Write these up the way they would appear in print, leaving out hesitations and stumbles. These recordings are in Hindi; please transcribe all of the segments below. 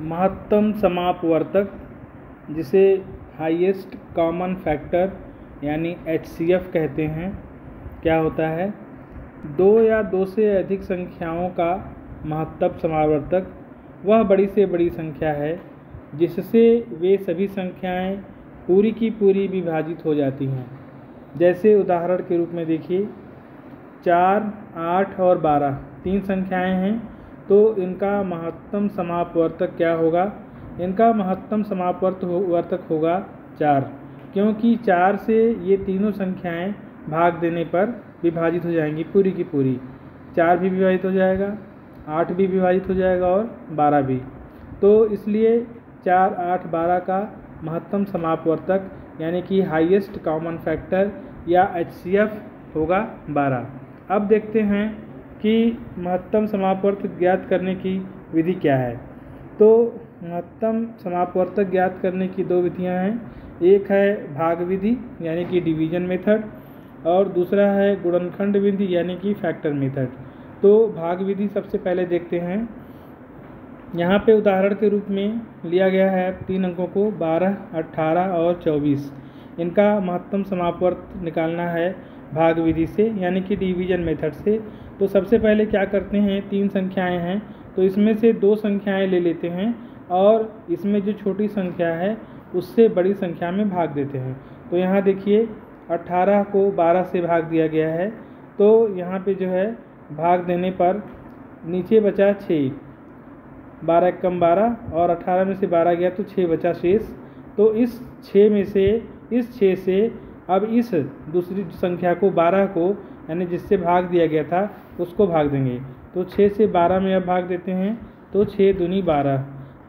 महत्तम समापवर्तक, जिसे हाईएस्ट कॉमन फैक्टर यानी HCF कहते हैं, क्या होता है? दो या दो से अधिक संख्याओं का महत्तम समापवर्तक वह बड़ी से बड़ी संख्या है जिससे वे सभी संख्याएं पूरी की पूरी विभाजित हो जाती हैं। जैसे उदाहरण के रूप में देखिए, 4, 8 और 12 तीन संख्याएं हैं, तो इनका महत्तम समापवर्तक क्या होगा? इनका महत्तम समापवर्तक होगा 4, क्योंकि 4 से ये तीनों संख्याएं भाग देने पर विभाजित हो जाएंगी पूरी की पूरी। 4 भी विभाजित हो जाएगा, 8 भी विभाजित हो जाएगा और 12 भी। तो इसलिए 4, 8, 12 का महत्तम समापवर्तक यानी कि हाईएस्ट कॉमन फैक्टर या HCF होगा 12। अब देखते हैं कि महत्तम समापवर्तक ज्ञात करने की विधि क्या है। तो महत्तम समापवर्तक ज्ञात करने की दो विधियां हैं। एक है भाग विधि यानी कि डिवीजन मेथड, और दूसरा है गुणनखंड विधि यानी कि फैक्टर मेथड। तो भाग विधि सबसे पहले देखते हैं। यहाँ पे उदाहरण के रूप में लिया गया है 3 अंकों को 12, 18 और 24। इनका महत्तम समापवर्तक निकालना है भाग विधि से यानी कि डिवीजन मेथड से। तो सबसे पहले क्या करते हैं, 3 संख्याएं हैं तो इसमें से 2 संख्याएं ले लेते हैं और इसमें जो छोटी संख्या है उससे बड़ी संख्या में भाग देते हैं। तो यहाँ देखिए 18 को 12 से भाग दिया गया है, तो यहाँ पे जो है भाग देने पर नीचे बचा 6, 12 कम 12 और 18 में से 12 गया तो 6 बचा शेष। तो इस 6 से अब इस दूसरी संख्या को 12 को यानी जिससे भाग दिया गया था उसको भाग देंगे। तो 6 से 12 में अब भाग देते हैं तो 6 दूनी 12,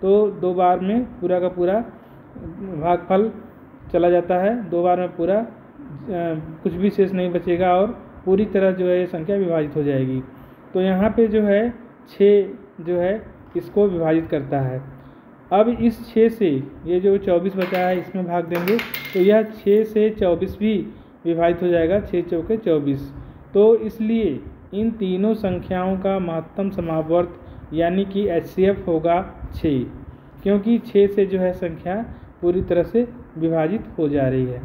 तो 2 बार में पूरा का पूरा भागफल चला जाता है। 2 बार में पूरा कुछ भी शेष नहीं बचेगा और पूरी तरह जो है ये संख्या विभाजित हो जाएगी। तो यहाँ पे जो है 6 जो है इसको विभाजित करता है। अब इस 6 से ये जो 24 बचा है इसमें भाग देंगे तो यह 6 से 24 भी विभाजित हो जाएगा, 6 चौके 24। तो इसलिए इन तीनों संख्याओं का महत्तम समापवर्तक यानी कि HCF होगा 6, क्योंकि 6 से जो है संख्या पूरी तरह से विभाजित हो जा रही है।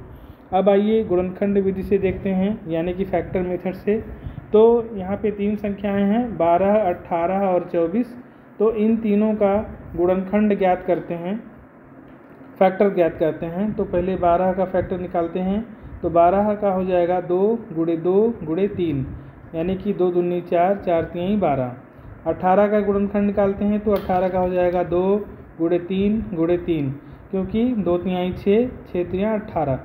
अब आइए गुणनखंड विधि से देखते हैं यानी कि फैक्टर मेथड से। तो यहाँ पे 3 संख्याएं हैं 12, 18 और 24। तो इन तीनों का गुणनखंड ज्ञात करते हैं, फैक्टर ज्ञात करते हैं। तो पहले 12 का फैक्टर निकालते हैं। तो 12 का हो जाएगा 2 गुणे 2 गुणे 3 यानी कि 2 दूनी 4, 4 तिहाई 12। 18 का गुणनखंड निकालते हैं तो 18 का हो जाएगा 2 गुणे 3 गुणे 3, क्योंकि 2 तिहाई 6, 6 तिहाई 18।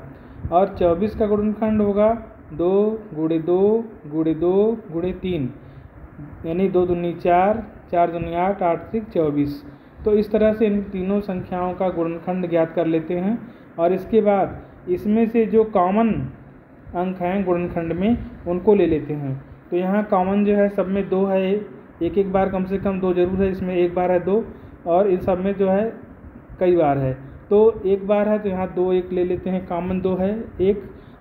और 24 का गुणनखंड होगा 2 गुणे 2 गुणे 2 गुणे 3 यानी 2 दूनी 4, 4 दूनी 8, 8 तिक 24। तो इस तरह से इन तीनों संख्याओं का गुणनखंड ज्ञात कर लेते हैं और इसके बाद इसमें से जो कॉमन अंक हैं गुणनखंड में उनको ले लेते हैं। तो यहाँ कॉमन जो है सब में 2 है, एक बार कम से कम 2 जरूर है, इसमें 1 बार है 2 और इन सब में जो है कई बार है। तो 1 बार है तो यहाँ 2 1 ले लेते हैं, कॉमन 2 है 1।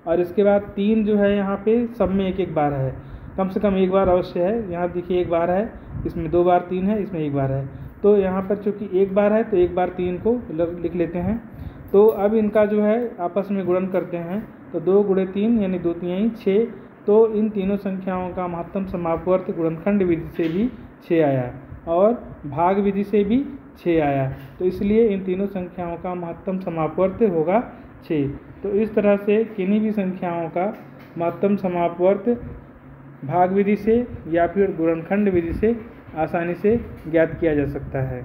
और इसके बाद 3 जो है यहाँ पे सब में 1 बार है, कम से कम 1 बार अवश्य है। यहाँ देखिए 1 बार है, इसमें 2 बार 3 है, इसमें 1 बार है। तो यहाँ पर चूँकि 1 बार है तो 1 बार 3 को लिख लेते हैं। तो अब इनका जो है आपस में गुणन करते हैं तो 2 गुणे 3 यानी 2 तिहाई 6। तो इन तीनों संख्याओं का महत्तम समापवर्तक गुणनखंड विधि से भी 6 आया और भाग विधि से भी 6 आया। तो इसलिए इन तीनों संख्याओं का महत्तम समापवर्तक होगा 6। तो इस तरह से किन्हीं भी संख्याओं का महत्तम समापवर्तक भाग विधि से या फिर गुणनखंड विधि से आसानी से ज्ञात किया जा सकता है।